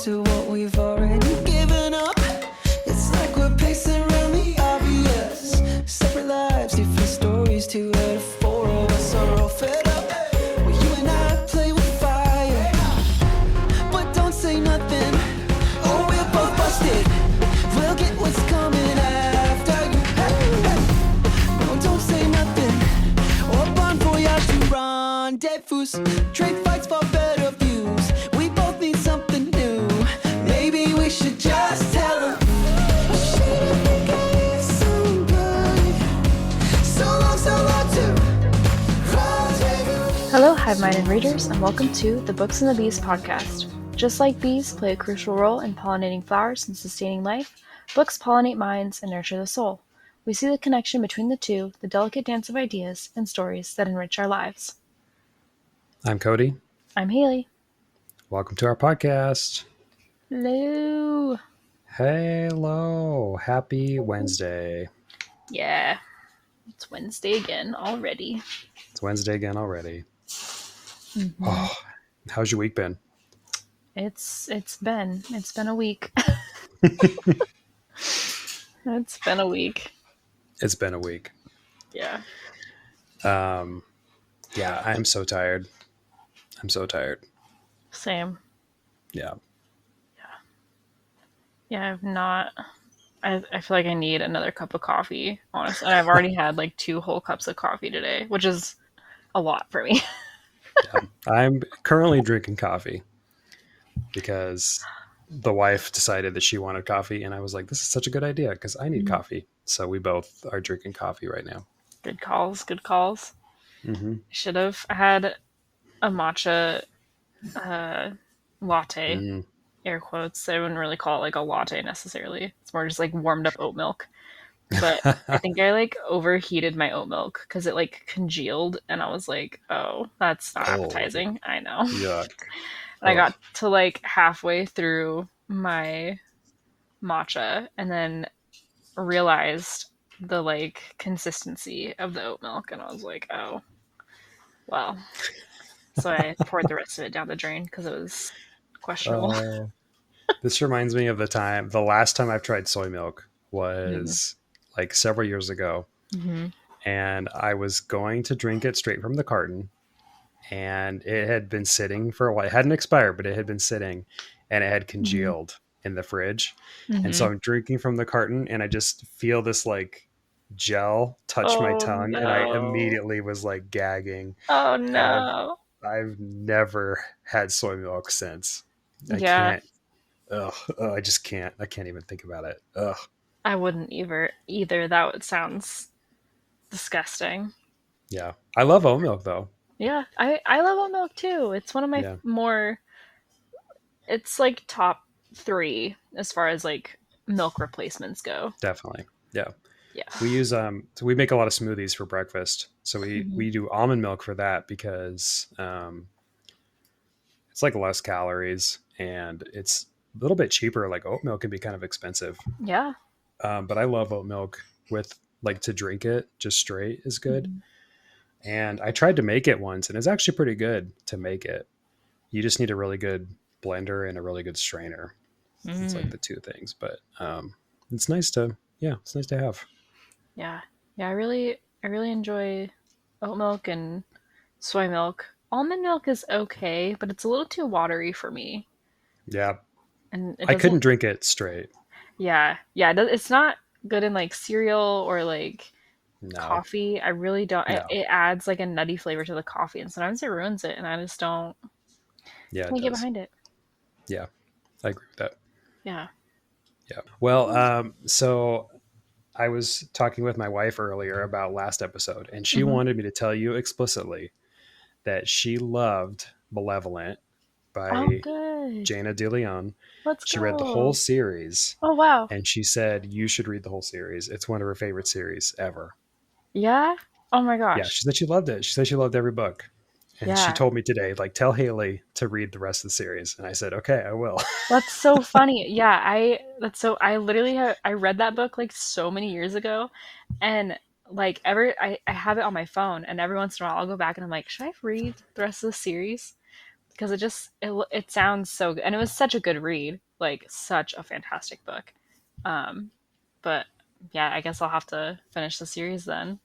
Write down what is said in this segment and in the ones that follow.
to what we've already given up. It's like we're pacing around the obvious. Separate lives, different stories, 2 out of 4 of us are all fed up. Well, you and I play with fire, but don't say nothing, or we're both busted. We'll get what's coming after you. No, don't say nothing, or bon voyage to rendezvous. Trade fights for better views. We both need something new. Maybe we should just tell them. Hello, hive-minded readers, and welcome to the Books and the Bees podcast. Just like bees play a crucial role in pollinating flowers and sustaining life, books pollinate minds and nurture the soul. We see the connection between the two, the delicate dance of ideas and stories that enrich our lives. I'm Cody. I'm Hailey. Welcome to our podcast. Hello. Hello. Happy Wednesday. Yeah, it's Wednesday again already. It's Wednesday again already. Mm-hmm. Oh, how's your week been? It's been a week. It's been a week. It's been a week. Yeah. Yeah, I'm so tired. Same. Yeah. Yeah, I feel like I need another cup of coffee, honestly. And I've already had like 2 whole cups of coffee today, which is a lot for me. Yeah. I'm currently drinking coffee because the wife decided that she wanted coffee, and I was like, this is such a good idea because I need coffee. So we both are drinking coffee right now. Good calls. Mm-hmm. Should have had a matcha latte, air quotes. I wouldn't really call it like a latte necessarily. It's more just like warmed up oat milk. But I think I like overheated my oat milk because it like congealed, and I was like, oh, that's not appetizing. I know. Yuck. And I got to like halfway through my matcha and then realized the like consistency of the oat milk, and I was like, oh, well. So I poured the rest of it down the drain because it was questionable. This reminds me of the last time I've tried soy milk was like several years ago. Mm-hmm. And I was going to drink it straight from the carton, and it had been sitting for a while. It hadn't expired, but it had been sitting, and it had congealed in the fridge. Mm-hmm. And so I'm drinking from the carton, and I just feel this like gel touch my tongue, and I immediately was like gagging. Oh no. I've never had soy milk since. I just can't. I can't even think about it. Ugh. I wouldn't either. That sounds disgusting. Yeah. I love oat milk though. Yeah, I love oat milk too. It's one of my more, it's like top 3 as far as like milk replacements go. Definitely. Yeah. Yeah. We use so we make a lot of smoothies for breakfast. So we do almond milk for that because it's like less calories and it's a little bit cheaper. Like oat milk can be kind of expensive. Yeah. But I love oat milk with like to drink it just straight is good. And I tried to make it once, and it's actually pretty good to make it. You just need a really good blender and a really good strainer. It's like the 2 things, but it's nice to have. Yeah. I really enjoy oat milk and soy milk. Almond milk is okay, but it's a little too watery for me. Yeah. And I couldn't drink it straight. Yeah. It's not good in like cereal or like coffee. I really don't. No. It adds like a nutty flavor to the coffee, and sometimes it ruins it, and I just don't. Yeah, can't get behind it. Yeah, I agree with that. Yeah. Well, so I was talking with my wife earlier about last episode, and she wanted me to tell you explicitly that she loved Malevolent by Jana DeLeon. She read the whole series. Oh, wow. And she said, you should read the whole series. It's one of her favorite series ever. Yeah? Oh my gosh. Yeah, she said she loved it. She said she loved every book. And she told me today, like, tell Hailey to read the rest of the series. And I said, okay, I will. That's so funny. Yeah, I literally I read that book like so many years ago. And like I have it on my phone, and every once in a while I'll go back and I'm like, should I read the rest of the series? because it sounds so good, and it was such a good read, like such a fantastic book. Um, but yeah, I guess I'll have to finish the series then.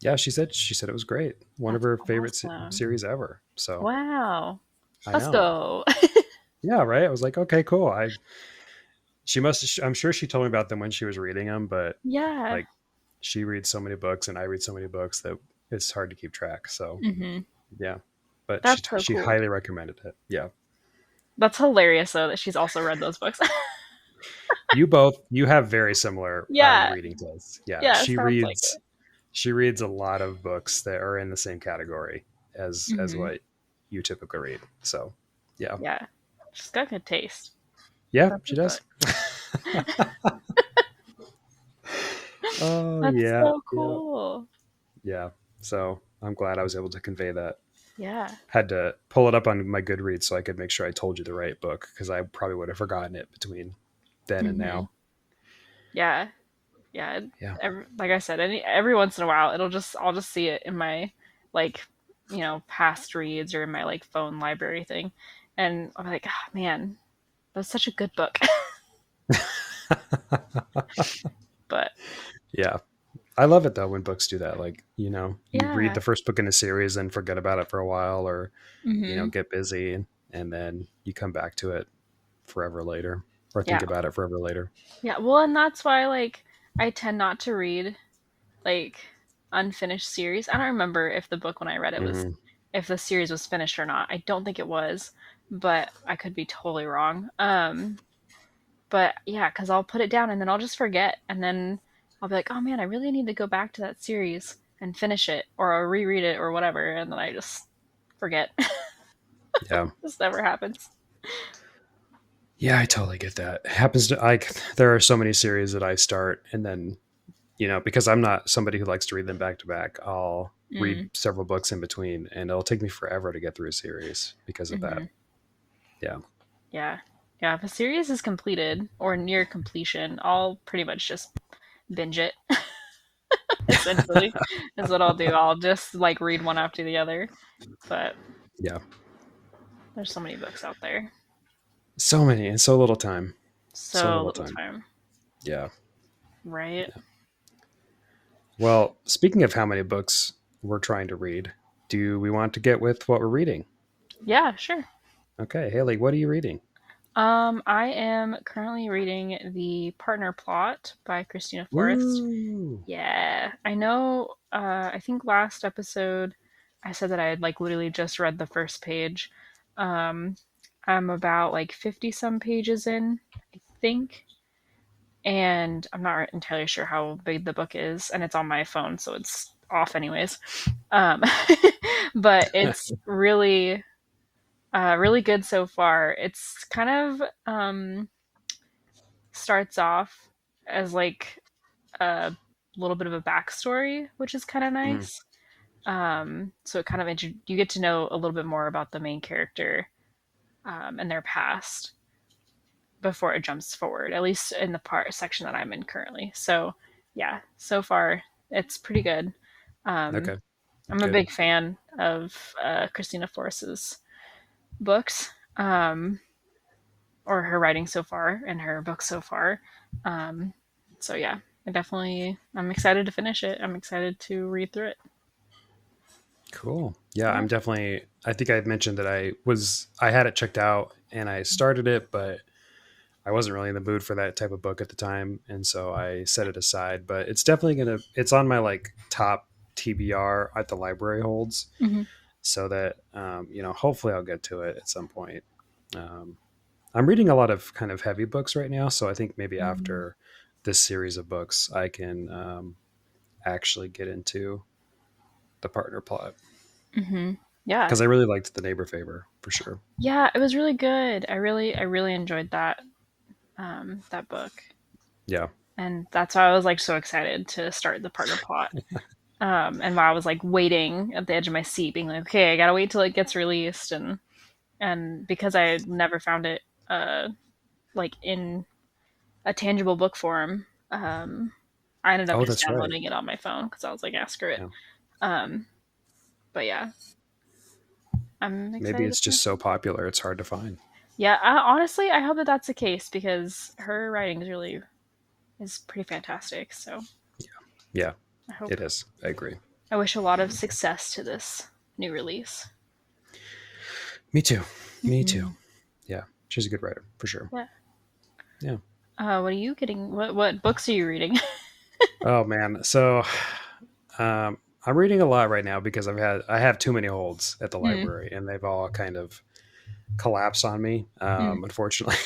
Yeah, she said it was great. One of That's her favorite awesome. series ever. So Wow. I Let's know. go. Yeah, right. I was like, okay, cool. She must. I'm sure she told me about them when she was reading them, but Yeah. like she reads so many books and I read so many books that it's hard to keep track. So Hmm. yeah, but she That's so she cool. highly recommended it. Yeah, That's hilarious though that she's also read those books. you have very similar Yeah. reading tastes. Yeah, Yeah, she sounds like reads it. she reads a lot of books that are in the same category as Hmm. what you typically read. So yeah, Yeah. She's got good taste. yeah, That's she a does. book. Oh That's yeah, so yeah, cool. yeah. So I'm glad I was able to convey that. Yeah. Had to pull it up on my Goodreads so I could make sure I told you the right book because I probably would have forgotten it between then and Hmm. now. Yeah. Yeah. Yeah. Like I said, every once in a while, I'll just see it in my like, past reads or in my like phone library thing, and I'm like, ah, man, that's such a good book. But Yeah. I love it though when books do that. Like, you read yeah. the first book in a series and forget about it for a while or, Hmm. get busy and then you come back to it forever later or think Yeah. about it forever later. Yeah. Well, and that's why like I tend not to read like unfinished series. I don't remember if the book when I read it was Hmm. if the series was finished or not. I don't think it was, but I could be totally wrong. But yeah, because I'll put it down and then I'll just forget, and then I'll be like, oh man, I really need to go back to that series and finish it or I'll reread it or whatever, and then I just forget. Yeah. This never happens. Yeah, I totally get that. It happens to like there are so many series that I start and then, because I'm not somebody who likes to read them back to back, I'll read Mm, several books in between and it'll take me forever to get through a series because of that. hmm. Yeah. Yeah, yeah. If a series is completed or near completion, I'll pretty much just binge it. Essentially, is what I'll do. I'll just like read one after the other. But Yeah. there's so many books out there, So many and so little time. So so little little time. time, Yeah. right? Yeah. Well, speaking of how many books we're trying to read, do we want to get with what we're reading? Yeah, sure. Okay, Haley, what are you reading? I am currently reading The Partner Plot by Christina Forrest. Woo! Yeah, I know. I think last episode I said that I had like literally just read the first page. Um, I'm about like 50 some pages in, I think, and I'm not entirely sure how big the book is, and it's on my phone, so it's off anyways. Um, but it's really, really good so far. It's kind of starts off as like a little bit of a backstory, which is kind of Mm, nice. So it kind of you get to know a little bit more about the main character and their past before it jumps forward, at least in the part section that I'm in currently. So yeah, so far it's pretty good. Um, okay, I'm a good. big fan of Christina Forrest's books, or her writing so far and her books so far. Um, so yeah, I'm excited to finish it. I'm excited to read through it. Cool. Yeah, Yeah. I think I had mentioned that I had it checked out and I started it, but I wasn't really in the mood for that type of book at the time. And so I set it aside, but it's on my like top TBR at the library holds Hmm. so that, hopefully I'll get to it at some point. Um, I'm reading a lot of kind of heavy books right now. So I think maybe after this series of books, I can, actually get into the partner plot Hmm. Yeah. because I really liked the neighbor favor for sure. Yeah, it was really good. I really enjoyed that book, Yeah. and that's why I was like so excited to start the partner plot. And while I was like waiting at the edge of my seat, being like, okay, I gotta wait till it gets released, and because I had never found it like in a tangible book form, I ended up Oh, just that's right. downloading it on my phone because I was like, ah, screw it. Yeah. Um, but yeah, I'm Maybe excited to it's just finish so it. popular it's hard to find. Yeah, honestly, I hope that that's the case because her writing is pretty fantastic. So Yeah, I hope it is. I agree. I wish a lot of success to this new release. Me too. Me too. Mm-hmm. Yeah, she's a good writer for sure. Yeah. Yeah. What are you getting? What books are you reading? Oh man. So I'm reading a lot right now because I have too many holds at the Mm, library and they've all kind of collapsed on me, mm. unfortunately.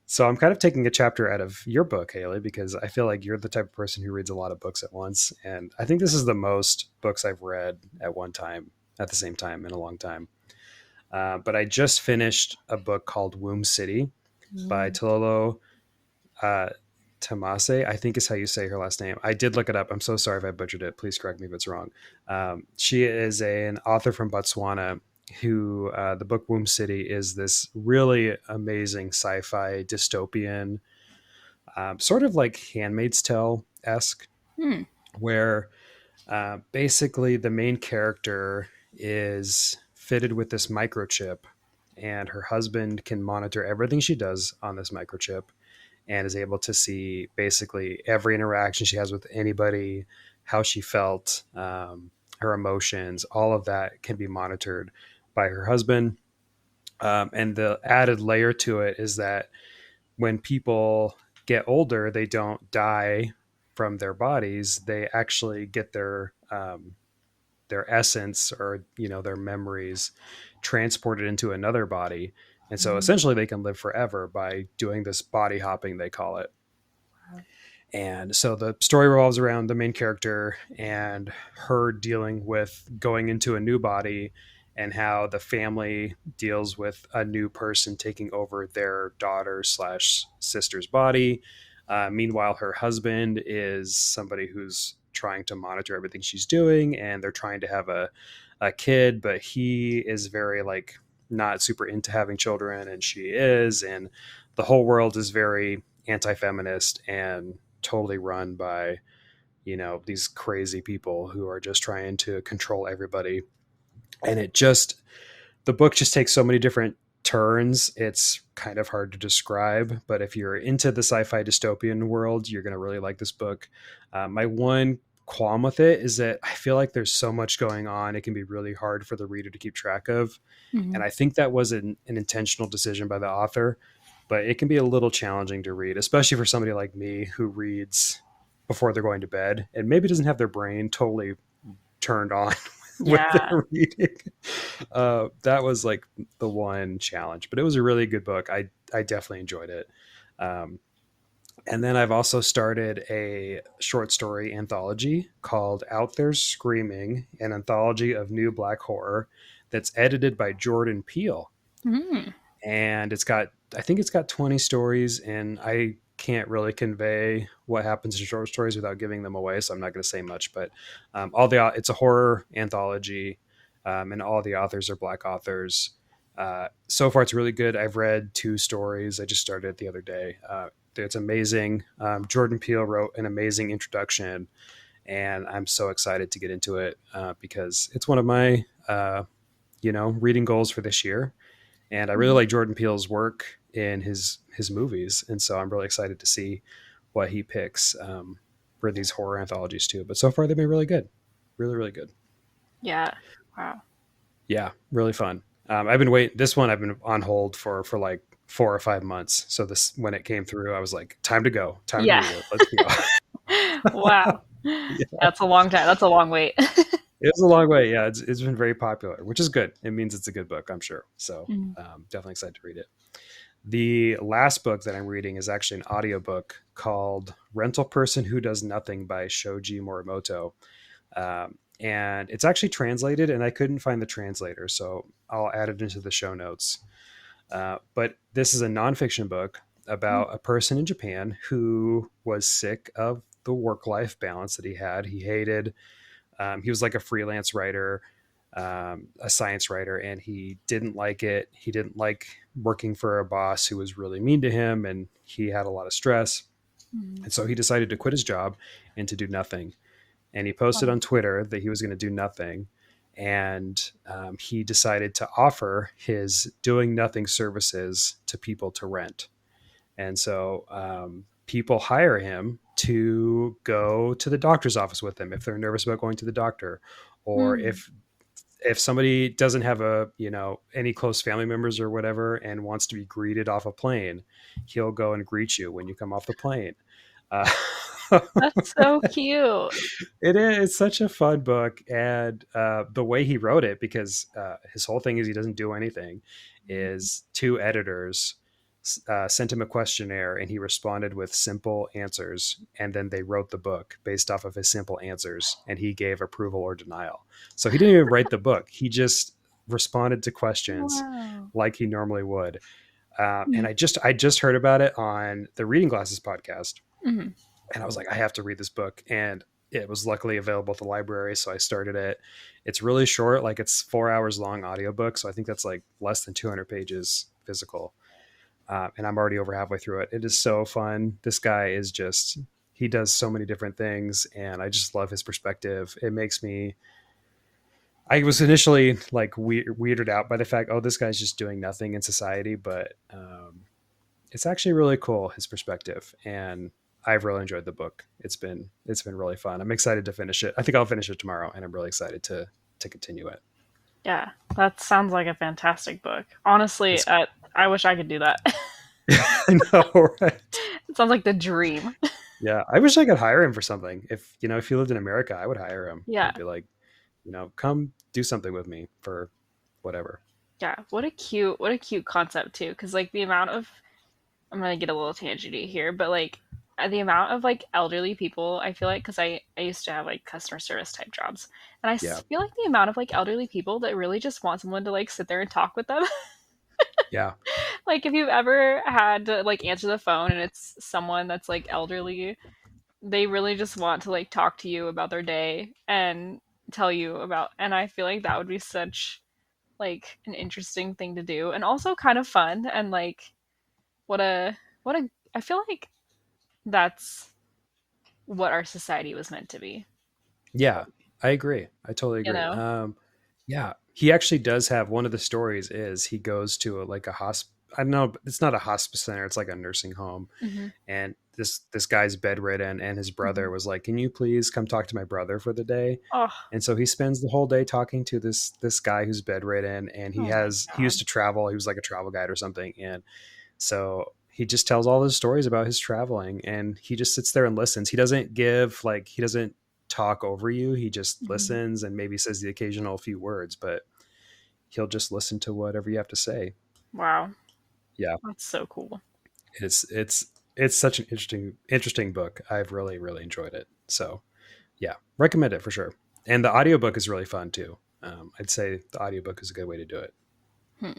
So I'm kind of taking a chapter out of your book, Haley, because I feel like you're the type of person who reads a lot of books at once. And I think this is the most books I've read at one time, at the same time in a long time. But I just finished a book called Womb City by Mm. Talolo uh, Tamase, I think is how you say her last name. I did look it up. I'm so sorry if I butchered it. Please correct me if it's wrong. She is an author from Botswana who the book Womb City is this really amazing sci-fi dystopian, sort of like Handmaid's Tale esque, Hmm. where basically the main character is fitted with this microchip, and her husband can monitor everything she does on this microchip and is able to see basically every interaction she has with anybody, how she felt, her emotions, all of that can be monitored by her husband. And the added layer to it is that when people get older, they don't die from their bodies. They actually get their essence or their memories transported into another body, and so Mm. essentially they can live forever by doing this body hopping, they call it. Wow. And so the story revolves around the main character and her dealing with going into a new body and how the family deals with a new person taking over their daughter slash sister's body. Meanwhile, her husband is somebody who's trying to monitor everything she's doing, and they're trying to have a kid, but he is very like not super into having children, and she is, and the whole world is very anti-feminist and totally run by these crazy people who are just trying to control everybody. And the book just takes so many different turns. It's kind of hard to describe, but if you're into the sci-fi dystopian world, you're going to really like this book. My one qualm with it is that I feel like there's so much going on, it can be really hard for the reader to keep track of. Mhm. And I think that was an intentional decision by the author, but it can be a little challenging to read, especially for somebody like me who reads before they're going to bed and maybe doesn't have their brain totally turned on with Yeah. their reading. That was like the one challenge, but it was a really good book. I definitely enjoyed it. Um, and then I've also started a short story anthology called Out There Screaming, an anthology of new black horror that's edited by Jordan Peele. Mm. And I think it's got 20 stories, and I can't really convey what happens in short stories without giving them away, so I'm not going to say much. But it's a horror anthology, and all the authors are black authors. So far, it's really good. I've read 2 stories. I just started it the other day. It's amazing. Jordan Peele wrote an amazing introduction, and I'm so excited to get into it because it's one of my reading goals for this year. And I really like Jordan Peele's work in his movies, and so I'm really excited to see what he picks for these horror anthologies too. But so far, they've been really good, really really good. Yeah. Wow. Yeah, really fun. I've been waiting. This one I've been on hold for like 4 or 5 months. So this when it came through, I was like, time to go, time to Yeah. read it. Let's go. Wow. That's a long time. That's a long wait. It was a long way. Yeah, it's been very popular, which is good. It means it's a good book, I'm sure. So Mm. definitely excited to read it. The last book that I'm reading is actually an audiobook called Rental Person Who Does Nothing by Shoji Morimoto. And it's actually translated, and I couldn't find the translator, so I'll add it into the show notes. But this is a nonfiction book about a person in Japan who was sick of the work-life balance that he had. He hated he was like a freelance writer, a science writer, and he didn't like it. He didn't like working for a boss who was really mean to him, and he had a lot of stress. Mm. And so he decided to quit his job and to do nothing. And he posted Wow. on Twitter that he was going to do nothing. and he decided to offer his doing nothing services to people to rent. And so people hire him to go to the doctor's office with them if they're nervous about going to the doctor, or Hmm. if somebody doesn't have a any close family members or whatever and wants to be greeted off a plane, he'll go and greet you when you come off the plane. uh, That's so cute. it is, it's such a fun book, and the way he wrote it, because his whole thing is he doesn't do anything, is two editors sent him a questionnaire and he responded with simple answers, and then they wrote the book based off of his simple answers, and he gave approval or denial. So he didn't even write the book, he just responded to questions Wow. like he normally would. And I just heard about it on the Reading Glasses podcast, Mm-hmm. and I was like, I have to read this book. And it was luckily available at the library, so I started it. It's really short, like it's 4 hours long audiobook, so I think that's like less than 200 pages physical. And I'm already over halfway through it. It is so fun. This guy is just, he does so many different things, and I just love his perspective. It makes me, I was initially like weirded out by the fact, oh, this guy's just doing nothing in society, but it's actually really cool, his perspective. And I've really enjoyed the book. It's been really fun. I'm excited to finish it. I think I'll finish it tomorrow, and I'm really excited to continue it. Yeah, that sounds like a fantastic book. Honestly, It's, I wish I could do that. I know, right? It sounds like the dream. Yeah, I wish I could hire him for something. If he lived in America, I would hire him. Yeah, I'd be like, come do something with me for whatever. yeah. What a cute concept too. Because like the amount of, I'm gonna get a little tangenty here, but like the amount of like elderly people, I feel like, because I used to have like customer service type jobs, and Yeah, feel like the amount of like elderly people that really just want someone to like sit there and talk with them. yeah, Like if you've ever had to like answer the phone and it's someone that's like elderly, they really just want to like talk to you about their day and tell you about, and I feel like that would be such like an interesting thing to do, and also kind of fun, and like what a I feel like that's what our society was meant to be, yeah. I agree. I totally you agree. know. Yeah, he actually does have, one of the stories is he goes to like a hospital. I don't know, it's not a hospice center. It's like a nursing home, Hmm. and this guy's bedridden, and his brother Hmm. was like, "Can you please come talk to my brother for the day?" Oh, And so he spends the whole day talking to this guy who's bedridden, and oh my he used god. to travel. He was like a travel guide or something, and so he just tells all his stories about his traveling, and he just sits there and listens. He doesn't talk over you. He just Hmm. listens and maybe says the occasional few words, but he'll just listen to whatever you have to say. Wow, Yeah, that's so cool. it's such an interesting book. I've really enjoyed it. So yeah, recommend it for sure. And the audiobook is really fun too. I'd say the audiobook is a good way to do it. Hmm.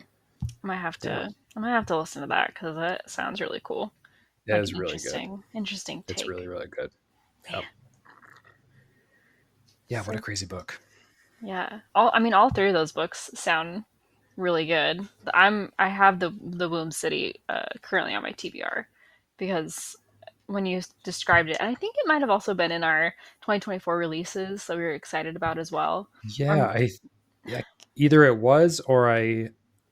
Yeah, I might have to listen to that because that sounds really cool. it Like is an really good. interesting It's take. really good. Man, Yep. Yeah, what a so crazy book. yeah. All three of those books sound really good. I have the Womb City currently on my TBR because when you described it, and I think it might have also been in our 2024 releases that we were excited about as well. Yeah, Or yeah, either it was, or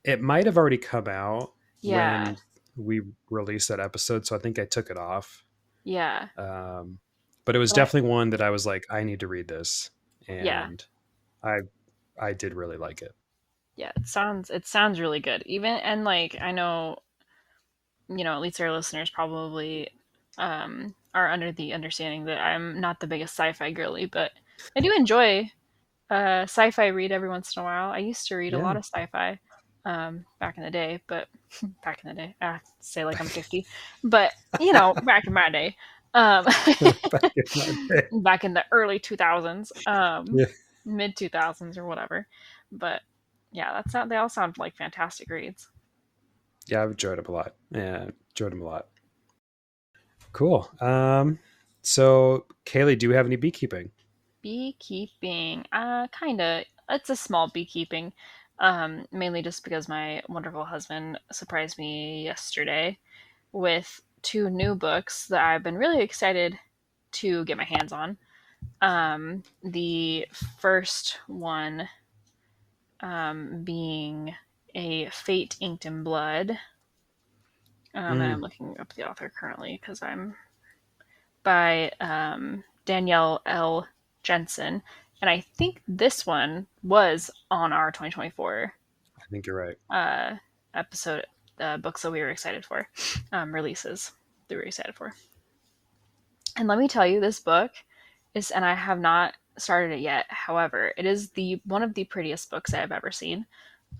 it might have already come out yeah, when we released that episode, so I think I took it off. yeah, Um, but it was but definitely one that I was like, I need to read this, yeah, and I I did really like it. yeah. It sounds really good. Even and like I know at least our listeners probably are under the understanding that I'm not the biggest sci-fi girly, but I do enjoy sci-fi read every once in a while. I used to read a lot Yeah, of sci-fi back in the day, but back in the day, I say like I'm 50, but back in my day, um, back in my day. back in the early 2000s, Yeah, mid 2000s or whatever. But yeah, they all sound like fantastic reads. yeah, I've enjoyed them a lot. Yeah, enjoyed them a lot. Cool. So Kaylee, do you have any beekeeping? Beekeeping, kind of. It's a small beekeeping, mainly just because my wonderful husband surprised me yesterday with two new books that I've been really excited to get my hands on. The first one being a Fate Inked in Blood. And I'm looking up the author currently because I'm by Danielle L. Jensen. And I think this one was on our 2024 I think you're right. episode, books that we were excited for, releases that we were excited for. And let me tell you, this book is, and I have not started it yet. However, it is the one of the prettiest books I have ever seen.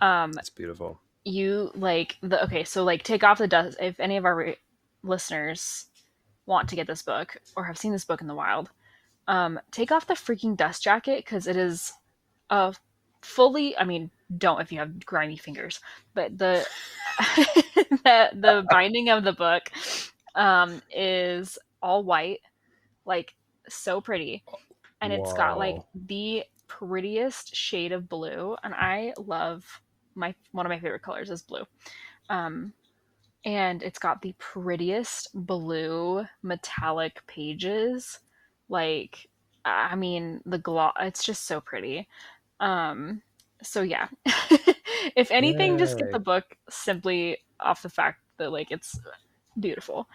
It's beautiful. You like the okay, so like take off the dust. If any of our listeners want to get this book or have seen this book in the wild, take off the freaking dust jacket because it is a fully. I mean, don't if you have grimy fingers, but the the binding of the book is all white, like so pretty, and it's got like Whoa. the prettiest shade of blue, and I love one of my favorite colors is blue. Um, and it's got the prettiest blue metallic pages. Like, I mean, the gloss, it's just so pretty. Um, so yeah, if anything, just get Yay. the book simply off the fact that like it's beautiful.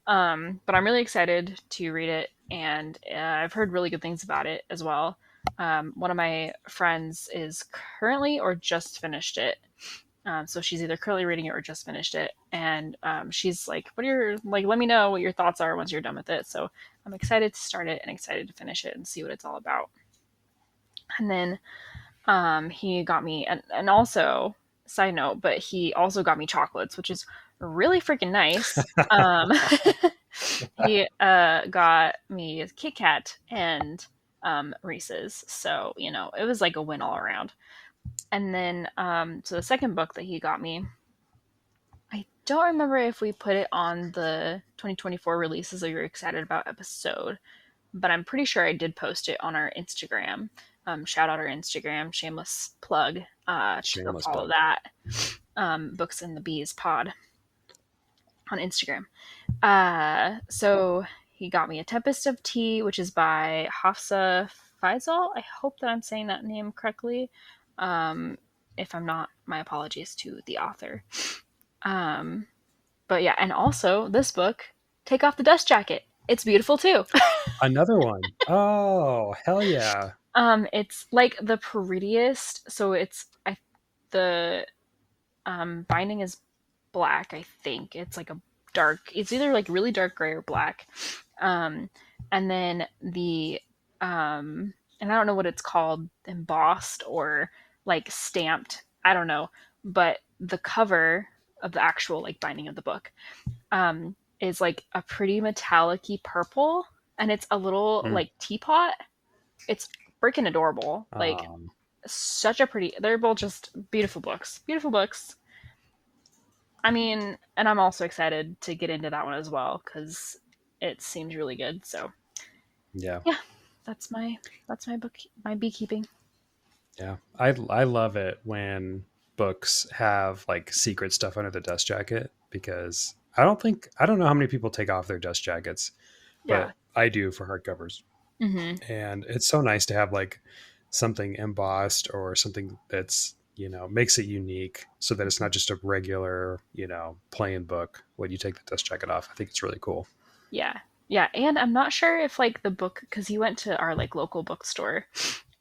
But I'm really excited to read it, and I've heard really good things about it as well. One of my friends is currently or just finished it. So she's either currently reading it or just finished it. And she's like, what are your, like, let me know what your thoughts are once you're done with it. So I'm excited to start it and excited to finish it and see what it's all about. And then he got me, and also, side note, but he also got me chocolates, which is really freaking nice. He got me a Kit Kat and Reese's. So, you know, it was like a win all around. And then, so the second book that he got me, I don't remember if we put it on the 2024 releases that you're excited about episode, but I'm pretty sure I did post it on our Instagram. Shout out our Instagram, shameless plug, to go Shameless follow plug. that. Books and the Bees pod on Instagram. So he got me a Tempest of Tea, which is by Hafsah Faizal. I hope that I'm saying that name correctly. If I'm not, my apologies to the author. But yeah, and also this book, Take Off the Dust Jacket. It's beautiful too. Another one. Oh, hell yeah. It's like the prettiest. So the binding is black. I think it's like a dark. It's either like really dark gray or black. And then and I don't know what it's called, embossed or like stamped. I don't know, but the cover of the actual like binding of the book is like a pretty metallic-y purple, and it's a little Mm. like teapot. It's freaking adorable. Like Um, such a pretty. They're both just beautiful books. Beautiful books. I mean, and I'm also excited to get into that one as well because it seems really good. So yeah. yeah, that's my book, my beekeeping. Yeah. I love it when books have like secret stuff under the dust jacket because I don't know how many people take off their dust jackets, Yeah. but I do for hardcovers. Mm-hmm. And it's so nice to have like something embossed or something that's, you know, makes it unique so that it's not just a regular, you know, plain book when you take the dust jacket off. I think it's really cool. Yeah. Yeah. And I'm not sure if like the book, because he went to our like local bookstore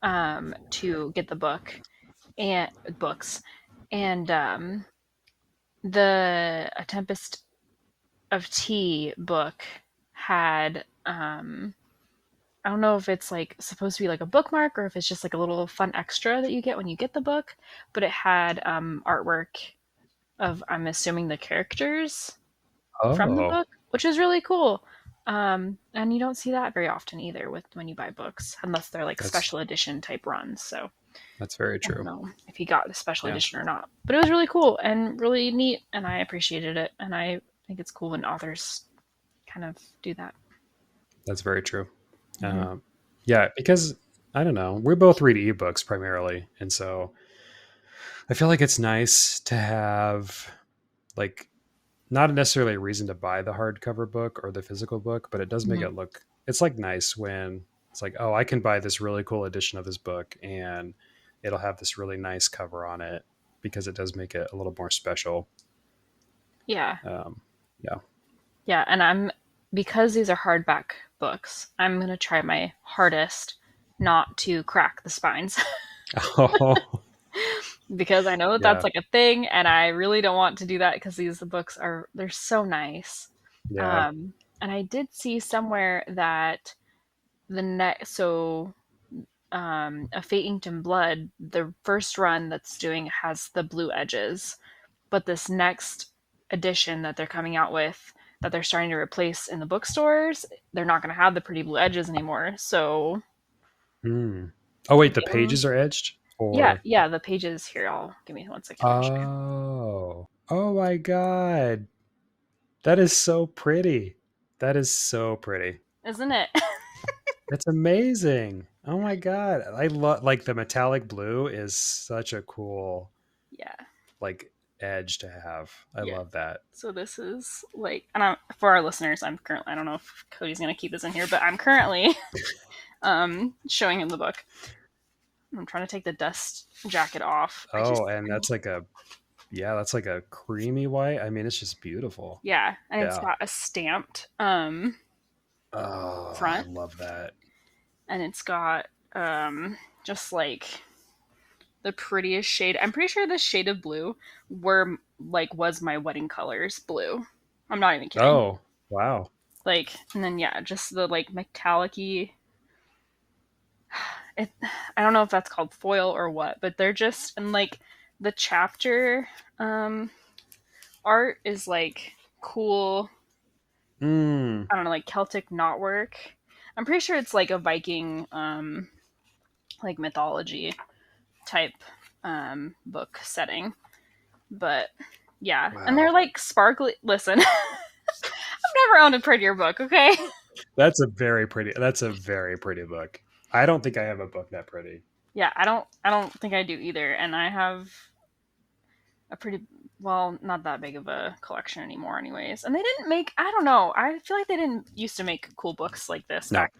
to get the book and books. And the A Tempest of Tea book had I don't know if it's like supposed to be like a bookmark or if it's just like a little fun extra that you get when you get the book, but it had artwork of, I'm assuming, the characters from the Oh, book, which is really cool. And you don't see that very often either with when you buy books, unless they're like that's special edition type runs. So that's very I don't true. know if he got the special Yeah, edition or not, but it was really cool and really neat, and I appreciated it. And I think it's cool when authors kind of do that. that's very true. Mm-hmm. Yeah, because I don't know, we both read ebooks primarily, and so I feel like it's nice to have like not necessarily a reason to buy the hardcover book or the physical book, but it does make Mm-hmm. it look, it's like nice when it's like, oh, I can buy this really cool edition of this book and it'll have this really nice cover on it because it does make it a little more special. Yeah. Yeah. Yeah, and because these are hardback books, I'm going to try my hardest not to crack the spines Oh, because I know that that's yeah. like a thing and I really don't want to do that because these books they're so nice. Yeah. And I did see somewhere that the next a Fate Inked in Blood, the first run that's doing has the blue edges, but this next edition that they're coming out with that they're starting to replace in the bookstores, they're not going to have the pretty blue edges anymore. So, Hmm. Oh, wait, the being, pages are edged? yeah, Or. yeah, the pages here. I'll give me 1 second. I'll show you. Oh. Oh my God. That is so pretty. That is so pretty. Isn't it? It's amazing. Oh my God. I love like the metallic blue is such a cool Yeah, like edge to have. I yeah. love that. So this is like, and for our listeners, I don't know if Cody's going to keep this in here, but I'm currently showing him the book. I'm trying to take the dust jacket off. Oh, and that's like a creamy white. I mean, it's just beautiful. Yeah, and it's Yeah. got a stamped Oh, I front, love that. and it's got just like the prettiest shade. I'm pretty sure this shade of blue was my wedding colors blue. I'm not even kidding. Oh, wow. Like, and then yeah, just the like metallic-y. It, I don't know if that's called foil or what, but they're just, and like the chapter art is like cool. Mm. I don't know, like Celtic knotwork. I'm pretty sure it's like a Viking like mythology type book setting. But yeah, and they're Wow. like sparkly. Listen, I've never owned a prettier book. Okay. That's a very pretty book. I don't think I have a book that pretty. Yeah, I don't think I do either, and I have a pretty well, not that big of a collection anymore, anyways. And they didn't make. I don't know. I feel like they didn't used to make cool books like this No. back,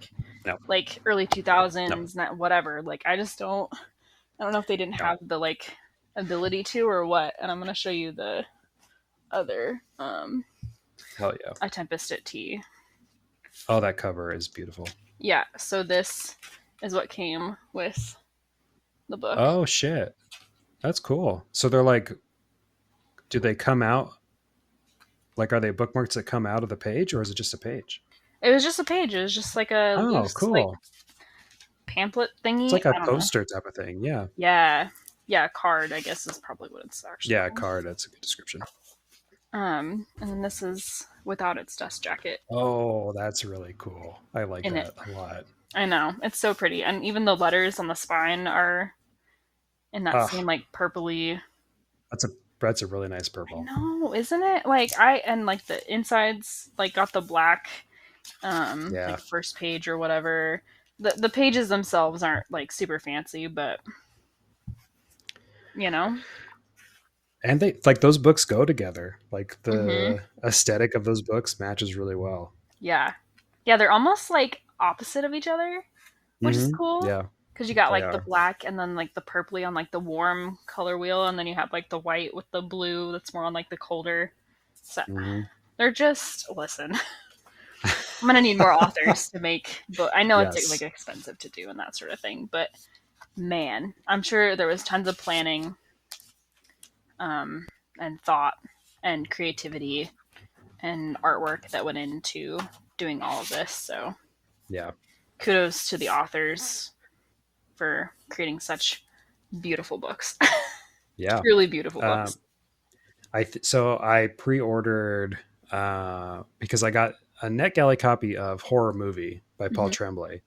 No. like early No. 2000s, not whatever. Like I just don't. I don't know if they didn't No. have the like ability to or what. And I'm gonna show you the other Hell yeah. a Tempest at Tea. Oh, that cover is beautiful. Yeah, so this is what came with the book. Oh shit. That's cool. So they're like, do they come out? Like, are they bookmarks that come out of the page, or is it just a page? It was just a page. It was just like a Oh, loose like cool. pamphlet It's thingy. like a I don't know. poster type of thing. Yeah. Yeah. Yeah, card, I guess is probably what it's actually Yeah, called. card. That's a good description. And then this is without its dust jacket Oh, that's really cool. I like in that it. a lot. I know. It's so pretty. And even the letters on the spine are in that Ah, same like purpley. that's a really nice I purple. know, isn't it? And like the insides like got the black Yeah. like first page or whatever. The pages themselves aren't like super fancy, but you know. And they like those books go together. Like Mhm. the aesthetic of those books matches really well. Yeah. Yeah, they're almost like opposite of each other, which is cool. Yeah, Because you got they like the are. black and then like the purpley on like the warm color wheel, and then you have like the white with the blue that's more on like the colder. So Hmm. they're just listen. I'm gonna need more authors to make, but I know it's like Yes. expensive to do and that sort of thing. But man, I'm sure there was tons of planning, and thought, and creativity, and artwork that went into doing all of this. So Yeah. kudos to the authors for creating such beautiful books. Yeah. Truly beautiful Um, books. so I pre-ordered because I got a NetGalley copy of Horror Movie by Paul Mhm. Tremblay,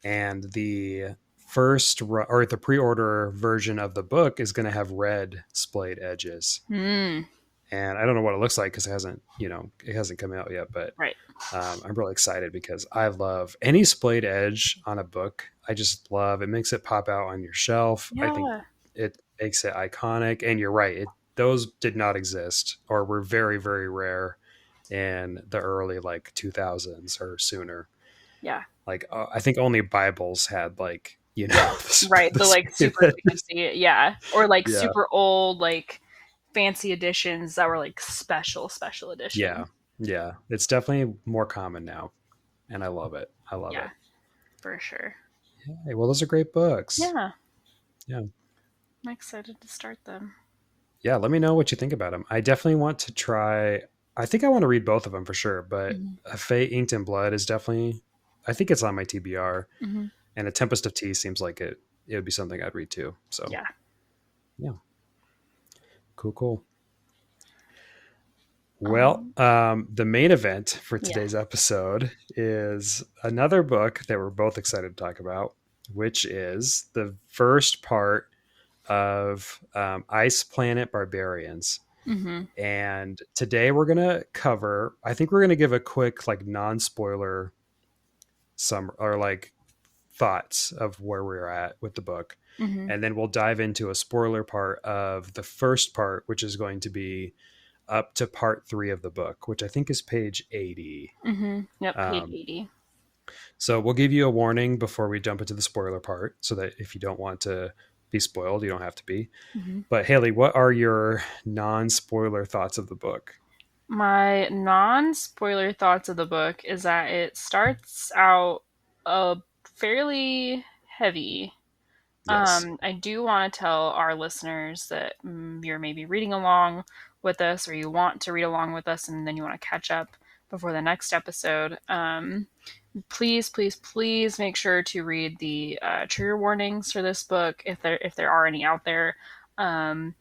and the or the pre-order version of the book is going to have red splayed edges. Mm, And I don't know what it looks like because it hasn't come out yet, but right. I'm really excited because I love any splayed edge on a book. I just love it. Makes it pop out on your shelf. I think Yeah. it makes it iconic. And you're right. Those did not exist or were very, very rare in the early like 2000s or sooner. Yeah. Like I think only Bibles had like, you know, Right, the like super images. fancy, yeah, or like Yeah, super old like fancy editions that were like special yeah, edition. yeah. It's definitely more common now, and I love it. I love Yeah, it. for sure. Hey, well, those are great books. Yeah, Yeah, I'm excited to start them. yeah. Let me know what you think about them. I definitely want to try. I think I want to read both of them for sure. But Mhm. A Fate Inked in Blood is definitely. I think it's on my TBR, Mhm. and A Tempest of Tea seems like it. It would be something I'd read too. So Yeah. yeah, cool, cool. Well, Um. the main event for Yeah. today's episode is another book that we're both excited to talk about, which is the first part of Ice Planet Barbarians. Mhm. And today we're gonna cover. I think we're gonna give a quick like non-spoiler some or like thoughts of where we're at with the book, Mhm. and then we'll dive into a spoiler part of the first part, which is going to be up to part 3 of the book, which I think is page 80. Mhm. Yep. Page Um, 80. so we'll give you a warning before we jump into the spoiler part, so that if you don't want to be spoiled, you don't have to be. Mhm. But Hailey, what are your non-spoiler thoughts of the book? My non-spoiler thoughts of the book is that it starts out fairly heavy. Yes. I do want to tell our listeners that you're maybe reading along with us, or you want to read along with us, and then you want to catch up before the next episode. Please, please, please make sure to read the trigger warnings for this book, if there are any out there. Um,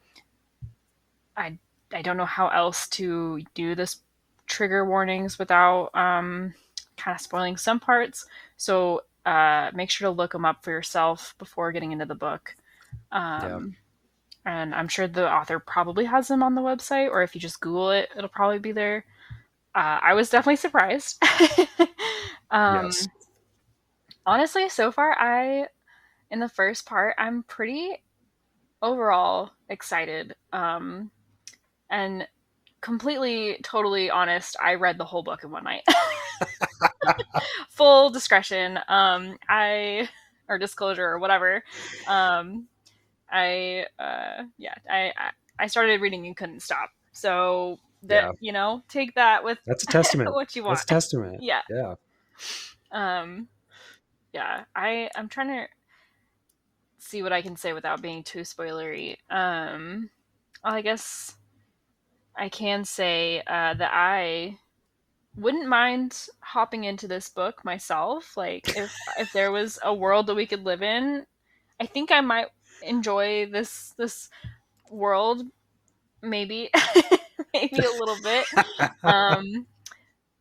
I I don't know how else to do this trigger warnings without kind of spoiling some parts. So make sure to look them up for yourself before getting into the book. Yeah. Um, and I'm sure the author probably has them on the website, or if you just Google it, it'll probably be there. I was definitely surprised. Yes. um, Honestly, so far, in the first part, I'm pretty overall excited. And completely, totally honest, I read the whole book in one night. Full discretion. Or disclosure or whatever. Um, I started reading and couldn't stop. So that, Yeah. take that with That's a testament. what you That's want. a testament. Yeah. Yeah. Um, yeah. I'm trying to see what I can say without being too spoilery. I guess I can say that I wouldn't mind hopping into this book myself. Like if there was a world that we could live in, I think I might enjoy this world, maybe maybe a little bit. Um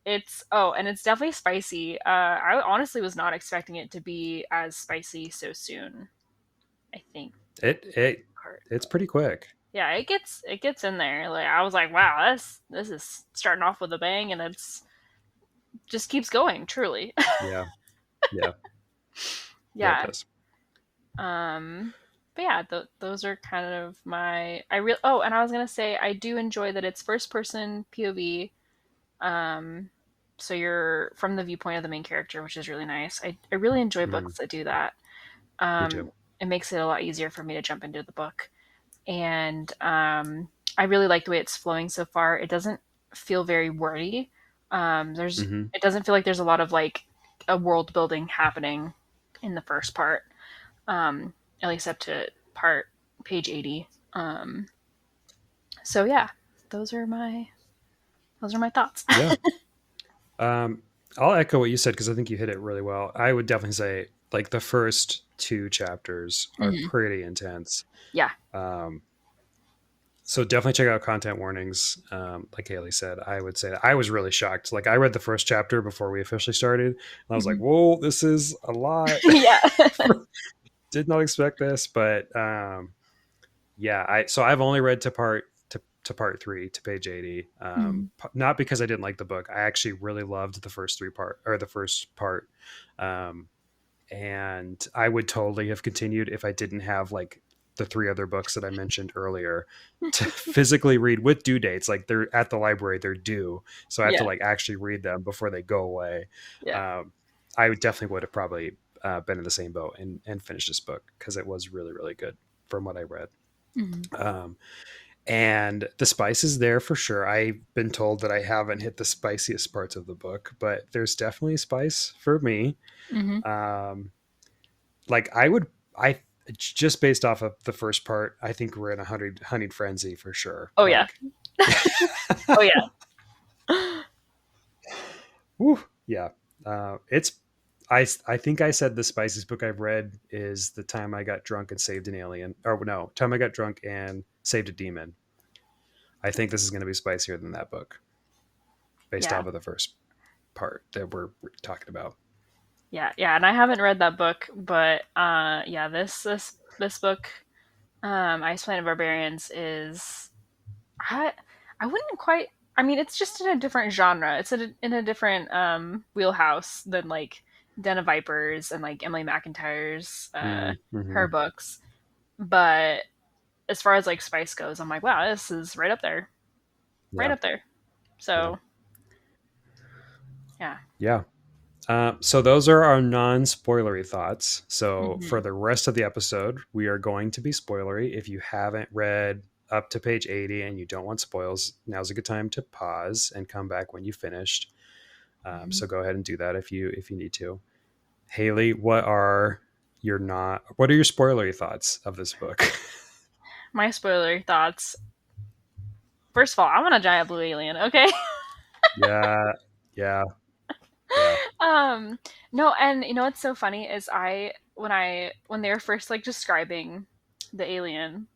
and it's definitely spicy. I honestly was not expecting it to be as spicy so soon. I think it part. it's pretty quick. Yeah, it gets in there. Like I was like, wow, this is starting off with a bang, and it's just keeps going. Truly, Yeah. Yeah. Yeah, it yeah. does. Um, but yeah, those are kind of my. I real. Oh, and I was gonna say I do enjoy that it's first person POV. Um, so you're from the viewpoint of the main character, which is really nice. I really enjoy Mhm. books that do that. Me too. It makes it a lot easier for me to jump into the book, and I really like the way it's flowing so far. It doesn't feel very wordy. Hmm. It doesn't feel like there's a lot of like a world building happening in the first part, at least up to part page 80. So yeah, those are my thoughts. Yeah. Um, I'll echo what you said because I think you hit it really well. I would definitely say like the first 2 chapters are Mhm. pretty intense. Yeah. Um, so definitely check out content warnings. Like Haley said, I would say that I was really shocked. Like I read the first chapter before we officially started, and I was like, Mhm. "Whoa, this is a lot." Yeah. Did not expect this, but yeah. I've only read to part 3 to page 80. Mhm. Not because I didn't like the book. I actually really loved the first 3 part or the first part. Um, and I would totally have continued if I didn't have like the 3 other books that I mentioned earlier to physically read with due dates. Like they're at the library, they're due, so I have to Yeah. like actually read them before they go away. Yeah. I would definitely would have probably been in the same boat and finished this book because it was really, really good from what I read. And the spice is there for sure. I've been told that I haven't hit the spiciest parts of the book, but there's definitely spice for me. Like I just based off of the first part, I think we're in a honeyed frenzy for sure. Oh, like, yeah. Oh, yeah. Woo, yeah. It's I think I said the spiciest book I've read is The Time I Got Drunk and Saved an Alien. Or no, Time I Got Drunk and Saved a Demon. I think this is going to be spicier than that book based Yeah. off of the first part that we're talking about. Yeah, and I haven't read that book, but yeah, this book, Ice Planet Barbarians, is I I wouldn't quite. I mean, it's just in a different genre. It's in a different wheelhouse than like Den of Vipers and like Emily McIntyre's Mm-hmm. her books. But as far as like spice goes, I'm like, wow, this is right up there, right Yeah. up there. So yeah. Yeah. So those are our non-spoilery thoughts. So for the rest of the episode, we are going to be spoilery. If you haven't read up to page 80 and you don't want spoils, now's a good time to pause and come back when you finished. So go ahead and do that if you need to. Hailey, what are your spoilery thoughts of this book? My spoiler thoughts. First of all, I want a giant blue alien, okay? Yeah. No, and you know what's so funny is when they were first like describing the alien,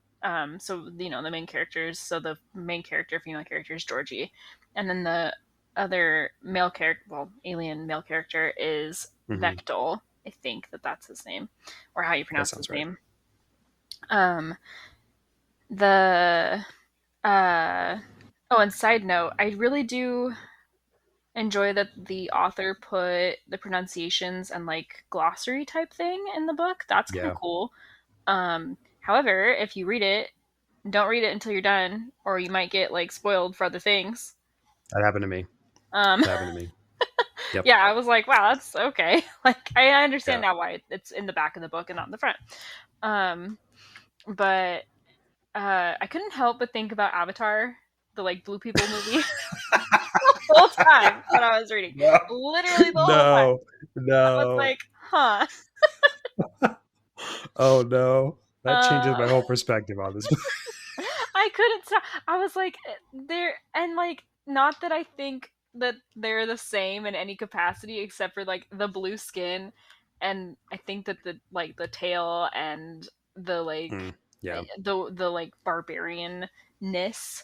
so you know the main characters, so the main character, female character is Georgie, and then the other alien male character is Vectel. I think that's his name, or how you pronounce his name. The oh, and side note, I really do enjoy that the author put the pronunciations and like glossary type thing in the book. That's kind of cool. However, if you read it, don't read it until you're done, or you might get like spoiled for other things. That happened to me. Yep. Yeah, I was like, wow, that's okay. Like, I understand now why it's in the back of the book and not in the front. But I couldn't help but think about Avatar, the like blue people movie, the whole time when I was reading. No. Literally the whole time. No. I was like, huh. Oh no. That changes my whole perspective on this. I couldn't stop. I was like, and like, not that I think that they're the same in any capacity except for like the blue skin, and I think that the tail and the like the like barbarian-ness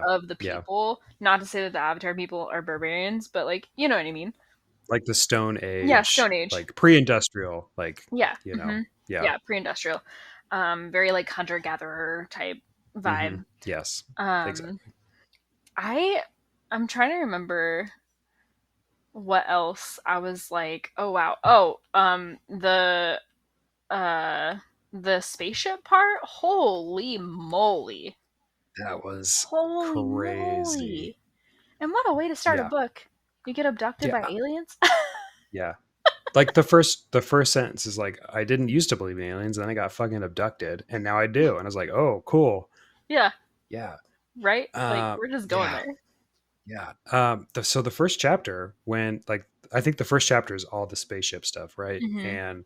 of the people. Not to say that the Avatar people are barbarians, but like, you know what I mean. Like the Stone Age. Yeah, Stone Age. Like pre-industrial, like yeah, you know. Yeah, pre-industrial. Very like hunter-gatherer type vibe. Yes. Exactly. I'm trying to remember what else I was like, oh wow. Oh, the spaceship part, holy moly. That was holy crazy. Moly. And what a way to start a book. You get abducted by aliens? Yeah. Like the first sentence is like, I didn't used to believe in aliens, and then I got fucking abducted, and now I do. And I was like, oh, cool. Yeah. Yeah. Right? Like, we're just going there. Yeah. So the first chapter, I think the first chapter is all the spaceship stuff, right? And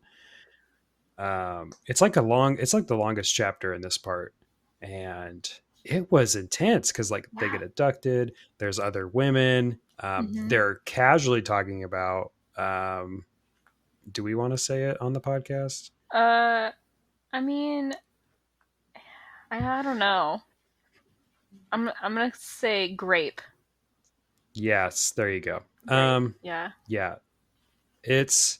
it's like the longest chapter in this part. And it was intense because like they get abducted. There's other women. They're casually talking about, do we want to say it on the podcast? I mean, I don't know. I'm gonna say grape. Yes, there you go. Yeah. It's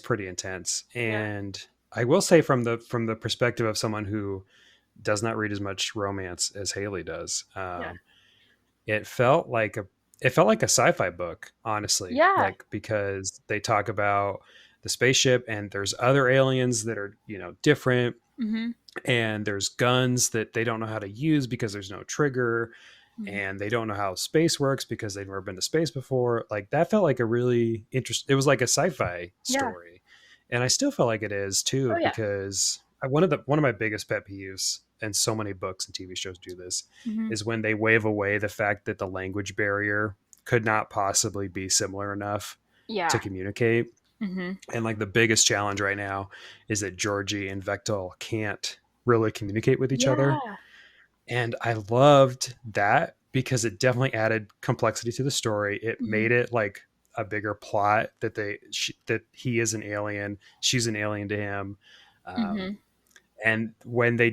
pretty intense, and I will say from the perspective of someone who does not read as much romance as Hailey does, it felt like a sci-fi book, honestly. Yeah. Like, because they talk about the spaceship, and there's other aliens that are, different, and there's guns that they don't know how to use because there's no trigger, and they don't know how space works because they've never been to space before. Like, that felt like a really interesting. It was like a sci-fi story, And I still feel like it is too, Oh yeah. because one of my biggest pet peeves, and so many books and TV shows do this, Hmm. is when they wave away the fact that the language barrier could not possibly be similar enough to Yeah. communicate. Hmm. And like the biggest challenge right now is that Georgie and Vectel can't really communicate with each other. Yeah. And I loved that because it definitely added complexity to the story. It Hmm. made it like a bigger plot that that he is an alien, she's an alien to him. Hmm. Um, and when they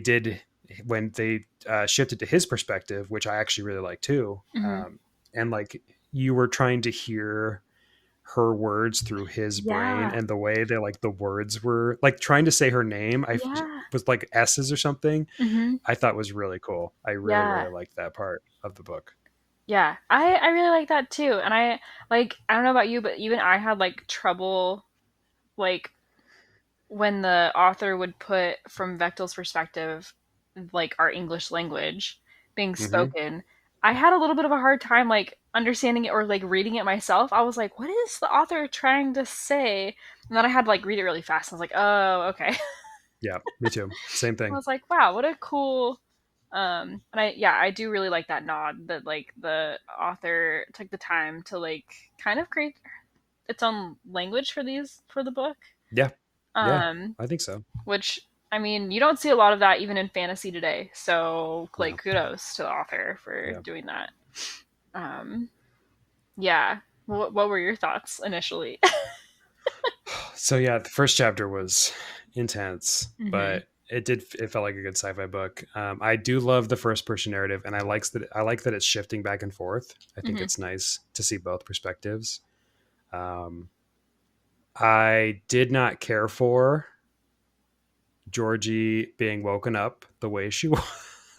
shifted to his perspective, which I actually really like too, Hmm. and like you were trying to hear her words through his brain, Yeah. and the way that like the words were like trying to say her name, I Yeah. was like S's or something. Hmm. I thought was really cool. I really, Yeah. really liked that part of the book. Yeah. I really like that too. And I don't know about you, but even I had like trouble like when the author would put from Vechtel's perspective, like our English language being Hmm. spoken, I had a little bit of a hard time like understanding it or like reading it myself. I was like, what is the author trying to say? And then I had to like read it really fast. I was like, oh, okay. Yeah, me too. Same I thing. was like, wow, what a cool and I do really like that nod that like the author took the time to like kind of create its own language for the book. Yeah, yeah, Um I think so. which I mean, you don't see a lot of that even in fantasy today. So, like, No, kudos to the author for yeah. doing that. Um, yeah. What were your thoughts initially? So yeah, the first chapter was intense, Hmm. but it felt like a good sci-fi book. I do love the first person narrative, and I like that it's shifting back and forth. I think Hmm. it's nice to see both perspectives. Um, I did not care for Georgie being woken up the way she was.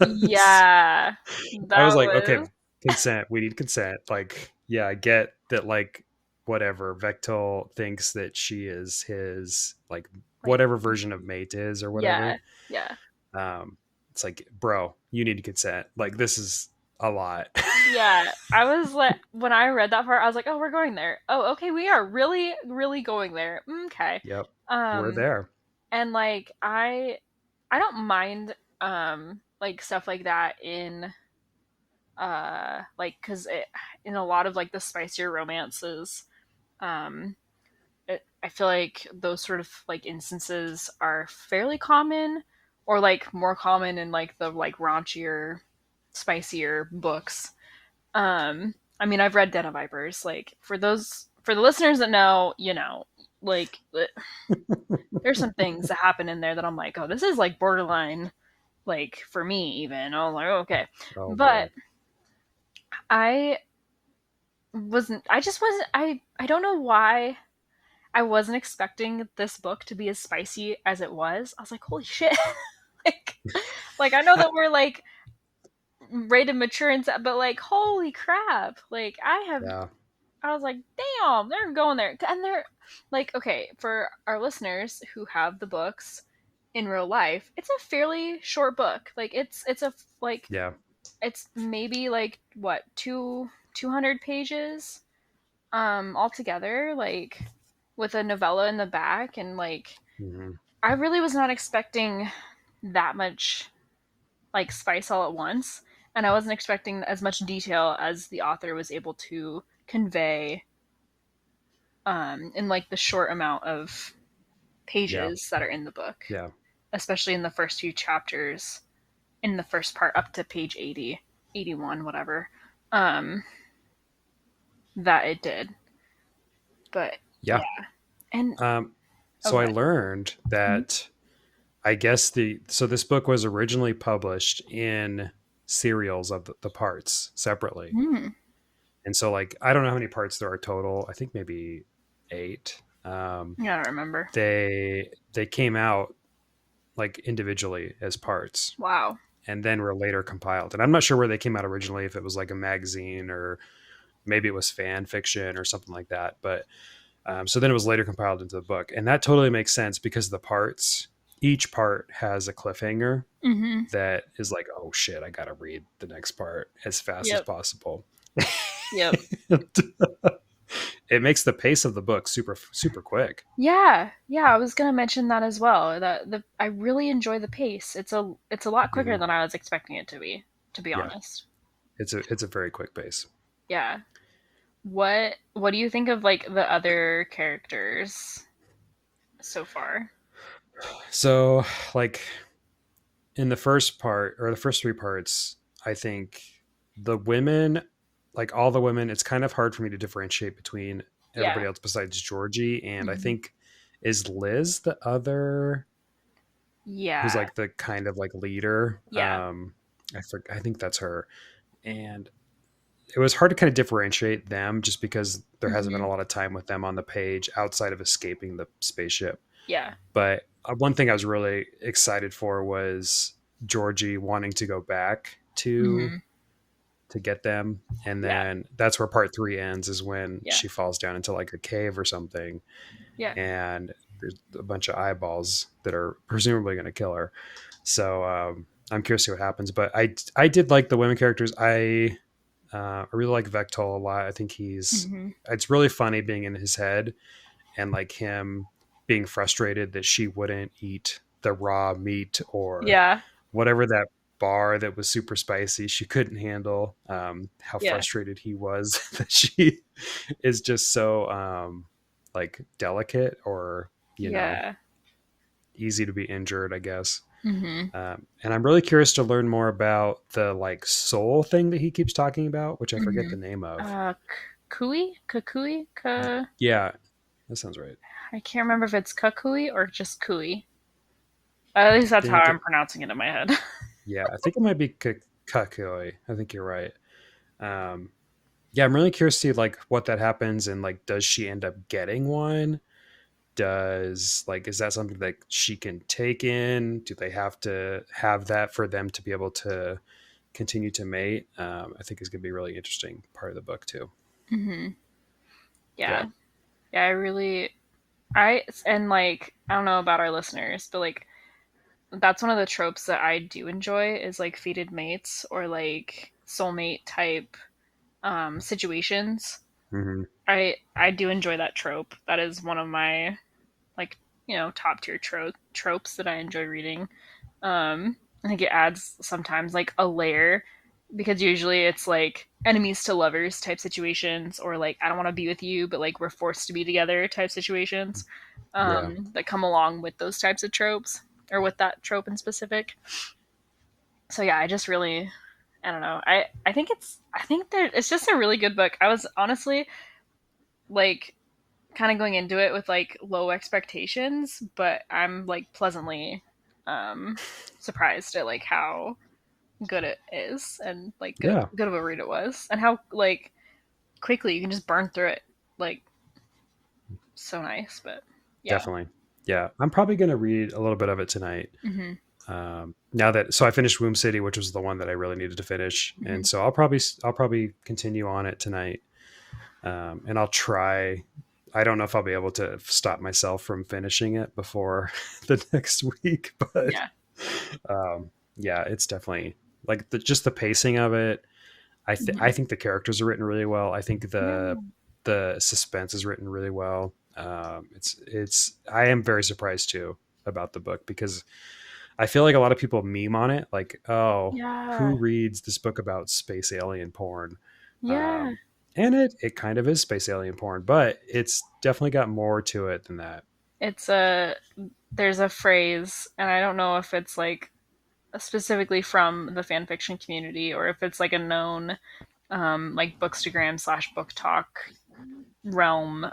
Yeah, I that was like, okay, was consent. We need consent. Like, yeah, I get that. Like, whatever. Vectel thinks that she is his like like, whatever version of mate is or yeah, whatever. yeah, It's like, bro, you need to consent. Like, this is a lot. yeah. I was like, when I read that part, I was like, oh, we're going there. Oh, okay, we are really, really going there. Okay. Yep, we're Um, there. and like, I don't mind, like stuff like that in like because in a lot of like the spicier romances um I feel like those sort of like instances are fairly common or like more common in like the like raunchier spicier books. I mean, I've read Den of Vipers. Like for the listeners that know, you know, like there's some things that happen in there that I'm like, oh, this is like borderline like for me even. I was like, oh, okay. Oh But boy. I I just wasn't I don't know why I wasn't expecting this book to be as spicy as it was. I was like, holy shit. like like I know that we're like rated mature and stuff, but like holy crap. Like Yeah. I was like, damn, they're going there. And they're like, okay, for our listeners who have the books in real life, it's a fairly short book. Like it's a like Yeah. it's maybe like what, 200 pages altogether, like with a novella in the back. And like Hmm. I really was not expecting that much like spice all at once, and I wasn't expecting as much detail as the author was able to convey in like the short amount of Yeah. pages that are in the book, Yeah. especially in the first few chapters, in the first part up to page 80, 81, whatever, um that it did. But Yeah. yeah. And So I okay. learned that I guess so this book was originally published in serials of the parts separately. Mm. And so like I don't know how many parts there are total. I think maybe 8. Yeah, I don't remember. They came out like individually as parts Wow. and then were later compiled. And I'm not sure where they came out originally, if it was like a magazine or maybe it was fan fiction or something like that. But so then it was later compiled into the book, and that totally makes sense because the parts, each part has a cliffhanger Mm-hmm. that is like, oh shit, I gotta read the next part as fast as Yep. possible. Yep. it makes the pace of the book super quick. Yeah, yeah, I was gonna mention that as well. That the I really enjoy the pace. It's a lot quicker Hmm. than I was expecting it to be Yeah, honest. it's a very quick pace. Yeah. What do you think of like the other characters so far? So, like in the first part or the first three parts, I think the women, like all the women, it's kind of hard for me to differentiate between Yeah. everybody else besides Georgie. And I Hmm. think is Liz the other who's Yeah. like the kind of like leader. Yeah. I think that's her. And it was hard to kind of differentiate them just because there hasn't been Hmm. a lot of time with them on the page outside of escaping the spaceship. Yeah. But one thing I was really excited for was Georgie wanting to go back Hmm. to get them, and Yeah. then that's where part three ends, is when Yeah. she falls down into like a cave or something, Yeah. and there's a bunch of eyeballs that are presumably going to kill her. So I'm curious to see what happens. But I did like the women characters. I really like Vectol a lot. I think Hmm. it's really funny being in his head and like him being frustrated that she wouldn't eat the raw meat or Yeah. whatever that bar that was super spicy she couldn't handle. How Yeah. frustrated he was that she is just so like delicate or Yeah. easy to be injured, I guess. Hmm. And I'm really curious to learn more about the like soul thing that he keeps talking about, which I forget Hmm. the name of. Kui? Kukui? Yeah, that sounds right. I can't remember if it's Kukui or just Kui. At least that's how Think I'm pronouncing it in my head. Yeah, I think it might be Kakoi. I think you're right. Um, yeah, I'm really curious to see like what that happens and like does she end up getting one? Does like is that something that she can take in? Do they have to have that for them to be able to continue to mate? I think is going to be a really interesting part of the book too. Hmm. Yeah. Yeah. Yeah, I and like I don't know about our listeners, but like that's one of the tropes that I do enjoy is like fated mates or like soulmate type situations. Hmm. I do enjoy that trope. That is one of my like top tier tropes that I enjoy reading. I think it adds sometimes like a layer because usually it's like enemies to lovers type situations or like I don't want to be with you but like we're forced to be together type situations Yeah. that come along with those types of tropes or with that trope in specific. So yeah, I just really I don't know. I think that it's just a really good book. I was honestly like kind of going into it with like low expectations, but I'm like pleasantly um surprised at like how good it is and like Yeah. good of a read it was and how like quickly you can just burn through it. Like so nice, but yeah. Definitely. Yeah. I'm probably going to read a little bit of it tonight. Hmm. Now that so I finished Womb City, which was the one that I really needed to finish, Hmm. and so I'll probably continue on it tonight, and I'll try. I don't know if I'll be able to stop myself from finishing it before the next week, but Yeah. yeah, it's definitely like just the pacing of it. I Hmm. think the characters are written really well. I think Yeah. the suspense is written really well. It's I am very surprised too about the book because I feel like a lot of people meme on it, like, "Oh, Yeah. who reads this book about space alien porn?" Yeah. Um, and it kind of is space alien porn, but it's definitely got more to it than that. It's a there's a phrase and I don't know if it's like specifically from the fan fiction community or if it's like a known like bookstagram slash book talk realm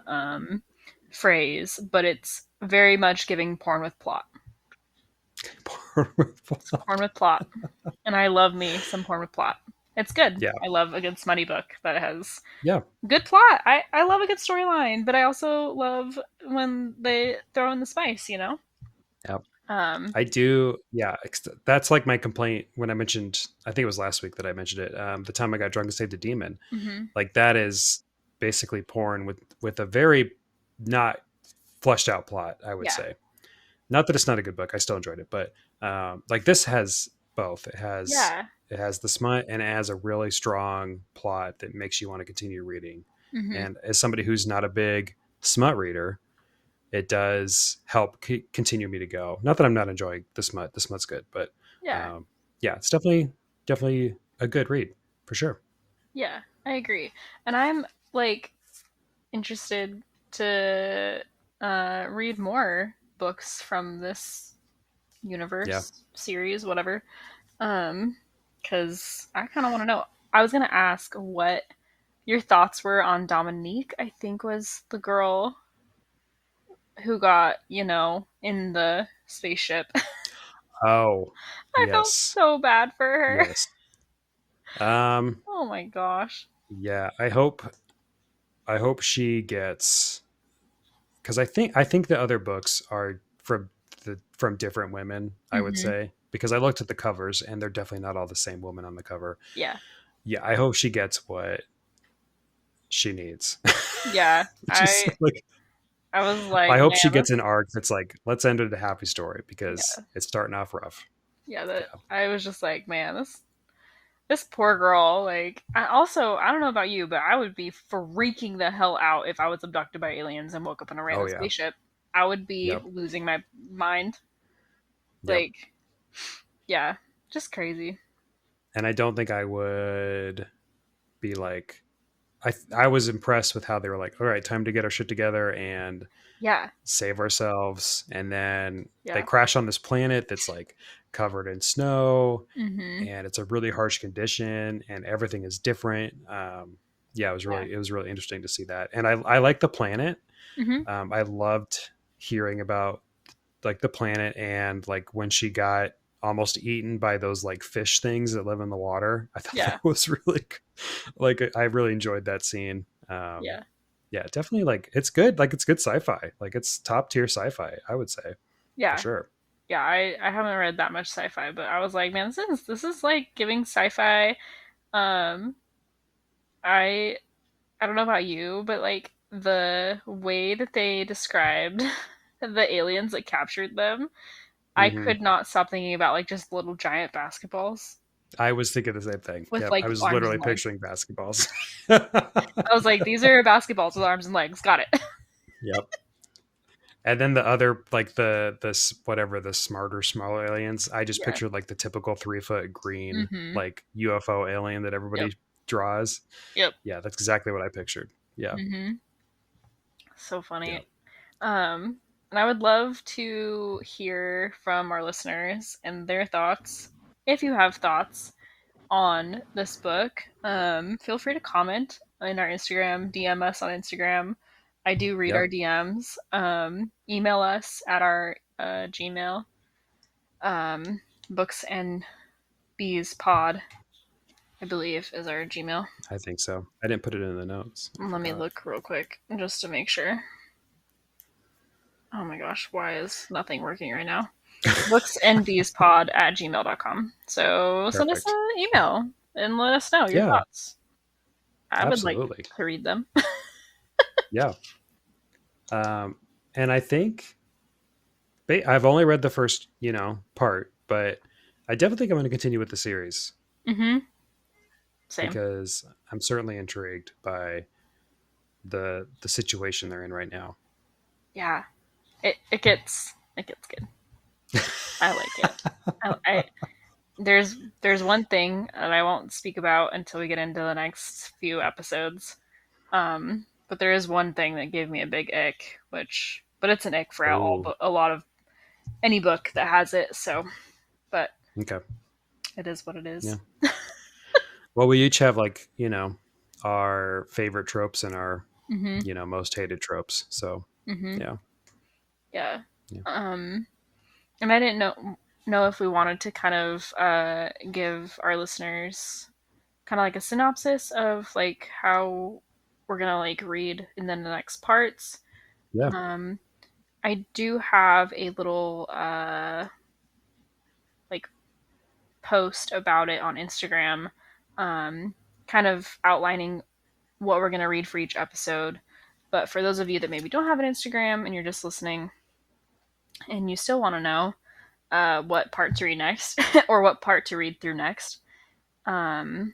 phrase, but it's very much giving porn with plot. Porn with It's plot. porn with plot, and I love me some porn with plot. It's good. Yeah, I love a good smutty book that has yeah, good plot. I love a good storyline, but I also love when they throw in the spice. yeah. Um, I do. Yeah, that's like my complaint when I mentioned. I think it was last week that I mentioned it. The time I got drunk and saved a demon. mhm. Like that is basically porn with a very not fleshed out plot, I would Yeah, say. Not that it's not a good book. I still enjoyed it, but like this has both. yeah, It has the smut and it has a really strong plot that makes you want to continue reading. Mm-hmm. And as somebody who's not a big smut reader, it does help continue me to go. Not that I'm not enjoying the smut. The smut's good, but Yeah. yeah, it's definitely a good read for sure. Yeah, I agree. And I'm like interested to read more books from this Yeah. universe, series, whatever. Because I kind of want to know. I was gonna ask what your thoughts were on Dominique. I think was the girl who got in the spaceship. Oh, I felt yes. so bad for her. Yes. Um, Oh my gosh. yeah, I hope she gets, because I think the other books are from different women, I would Mm-hmm. say, because I looked at the covers and they're definitely not all the same woman on the cover. Yeah. Yeah, I hope she gets what she needs. Yeah. Just like I was like, I hope she man, gets an arc that's like, let's end it a happy story because yeah, it's starting off rough. yeah. That Yeah. I was just like, man, this poor girl. Like, I don't know about you, but I would be freaking the hell out if I was abducted by aliens and woke up in a Oh random yeah. spaceship. I would be Yep. losing my mind. Yep. Like, yeah, just crazy. And I don't think I would be like, I was impressed with how they were like, all right, time to get our shit together and Yeah, save ourselves. And then they yeah. crash on this planet that's like covered in snow Mm-hmm. and it's a really harsh condition and everything is different. Yeah, Yeah. it was really interesting to see that. And I like the planet. Mm-hmm. I loved hearing about like the planet and like when she got almost eaten by those like fish things that live in the water. I thought Yeah. that was really like I really enjoyed that scene. Yeah. Yeah, definitely like it's good. Like it's good sci-fi. Like it's top tier sci-fi, I would say for Yeah. sure. Yeah. I haven't read that much sci-fi, but I was like, man, this is like giving sci-fi. Um, I I don't know about you, but like the way that they described the aliens that captured them, I Hmm. could not stop thinking about like just little giant basketballs I was thinking the same thing. with Yep, like I was arms literally and legs. picturing basketballs. I was like, these are basketballs with arms and legs. Got it. Yep. And then the other, like whatever the smaller aliens, I just Yeah. pictured like the typical 3 foot green Mm-hmm. like UFO alien that Yep. everybody draws. Yep. Yeah, that's exactly what I pictured. Yeah, Mm-hmm. So yeah, funny. And I would love to hear from our listeners and their thoughts. If you have thoughts on this book, feel free to comment in our Instagram, DM us on Instagram. I do read yeah. our DMs. Email us at our Gmail, um, books and bees pod, I believe, is our Gmail. I think so. I didn't put it in the notes. I Let me forgot. look real quick just to make sure. Oh my gosh, why is nothing working right now? Booksandbeespod at gmail.com. So send us Perfect. an email and let us know your Yeah, thoughts. I would like absolutely. to read them. Yeah. Um, and I think I've only read the first, part, but I definitely think I'm going to continue with the series Mm-hmm. Same. because I'm certainly intrigued by the situation they're in right now. Yeah. It gets good. I like it. I there's one thing that I won't speak about until we get into the next few episodes. But there is one thing that gave me a big ick, but it's an ick for Oh, a lot of any book that has it. So, but okay. it is what it Yeah. is. Well, we each have like, our favorite tropes and our, Mm-hmm. most hated tropes. So, Mm-hmm. yeah. Yeah. Yeah. And I didn't know if we wanted to kind of give our listeners kind of like a synopsis of like how we're gonna like read in the next parts. Yeah. Um, I do have a little like post about it on Instagram, um, kind of outlining what we're gonna read for each episode. But for those of you that maybe don't have an Instagram and you're just listening and you still want to know what part to read next or what part to read through next, um,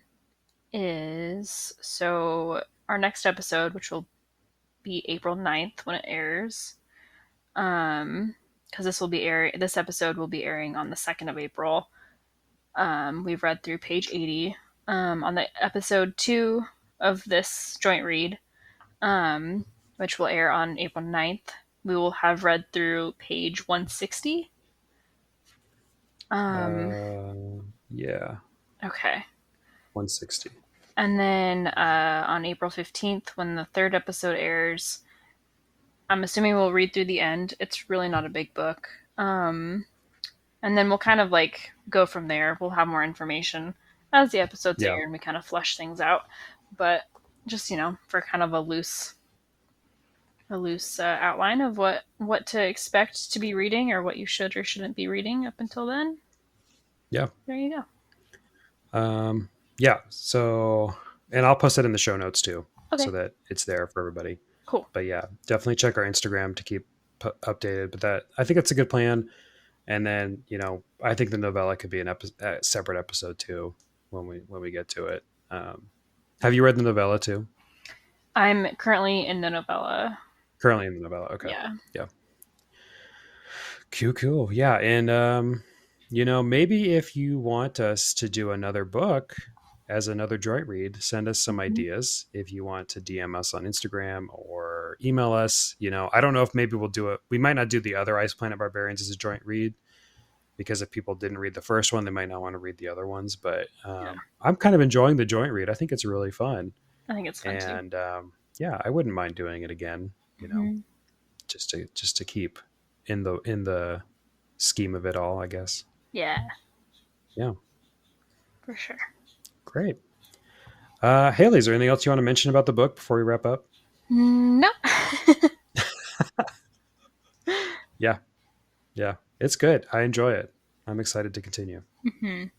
is so our next episode, which will be April 9th when it airs, because this episode will be airing on the 2nd of April. We've read through page 80. On the episode 2 of this joint read, which will air on April 9th, we will have read through page 160. Yeah. Okay. 160. And then on April 15th, when the 3rd episode airs, I'm assuming we'll read through the end. It's really not a big book. And then we'll kind of like go from there. We'll have more information as the episodes air and we kind of flesh things out. But just, for kind of a loose outline of what to expect to be reading or what you should or shouldn't be reading up until then. Yeah. There you go. Yeah. So, and I'll post it in the show notes too, okay. so that it's there for everybody. Cool. But yeah, definitely check our Instagram to keep updated. But I think it's a good plan. And then, I think the novella could be a separate episode too when we get to it. Have you read the novella too? I'm currently in the novella. Okay. Yeah. Cool. Yeah. And, maybe if you want us to do another book as another joint read, send us some ideas. If you want to DM us on Instagram or email us, I don't know if maybe we'll do it. We might not do the other Ice Planet Barbarians as a joint read, because if people didn't read the first one, they might not want to read the other ones. But I'm kind of enjoying the joint read. I think it's really fun. I think it's fun too. And I wouldn't mind doing it again. Just to keep in the scheme of it all, I guess. Yeah. Yeah. For sure. Great. Hailey, is there anything else you want to mention about the book before we wrap up? No. Yeah. It's good. I enjoy it. I'm excited to continue. It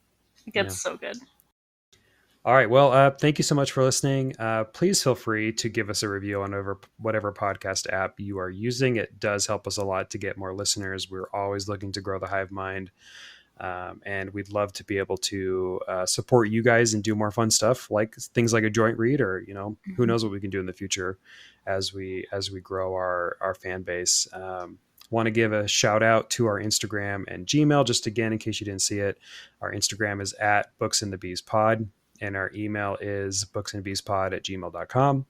gets so good. All right. Well, thank you so much for listening. Please feel free to give us a review on whatever podcast app you are using. It does help us a lot to get more listeners. We're always looking to grow the Hive Mind. And we'd love to be able to support you guys and do more fun stuff, like things like a joint read, or who knows what we can do in the future as we grow our fan base. Want to give a shout out to our Instagram and Gmail, just again in case you didn't see it. Our Instagram is at booksandthebeespod, and our email is booksandbeespod@gmail.com.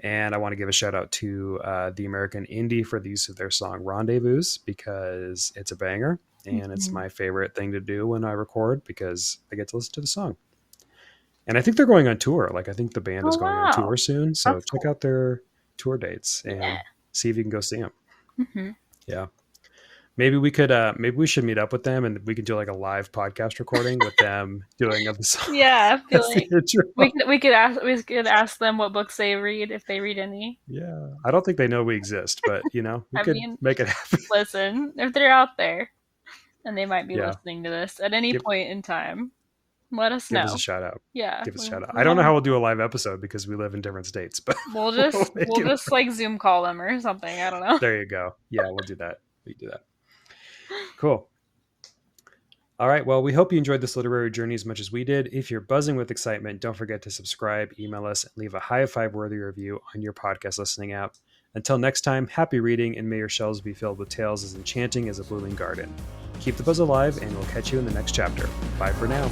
And I want to give a shout out to the American Indie for the use of their song Rendevous, because it's a banger. And it's my favorite thing to do when I record, because I get to listen to the song. And I think they're going on tour. Like, I think the band is going on tour soon. So That's check out their tour dates and see if you can go see them. Yeah. Maybe we should meet up with them and we can do like a live podcast recording with them doing the song. Yeah, I feel like we could ask them what books they read, if they read any. Yeah. I don't think they know we exist, but we could make it happen. Listen, if they're out there and they might be listening to this at any point in time, let us know. Give us a shout out. Yeah. Give us a shout out. I don't know how we'll do a live episode because we live in different states, but we'll just like Zoom call them or something. I don't know. There you go. Yeah, we'll do that. We do that. Cool. All right. Well, we hope you enjoyed this literary journey as much as we did. If you're buzzing with excitement, don't forget to subscribe, email us, and leave a high five worthy review on your podcast listening app. Until next time, happy reading, and may your shelves be filled with tales as enchanting as a blooming garden. Keep the buzz alive, and we'll catch you in the next chapter. Bye for now.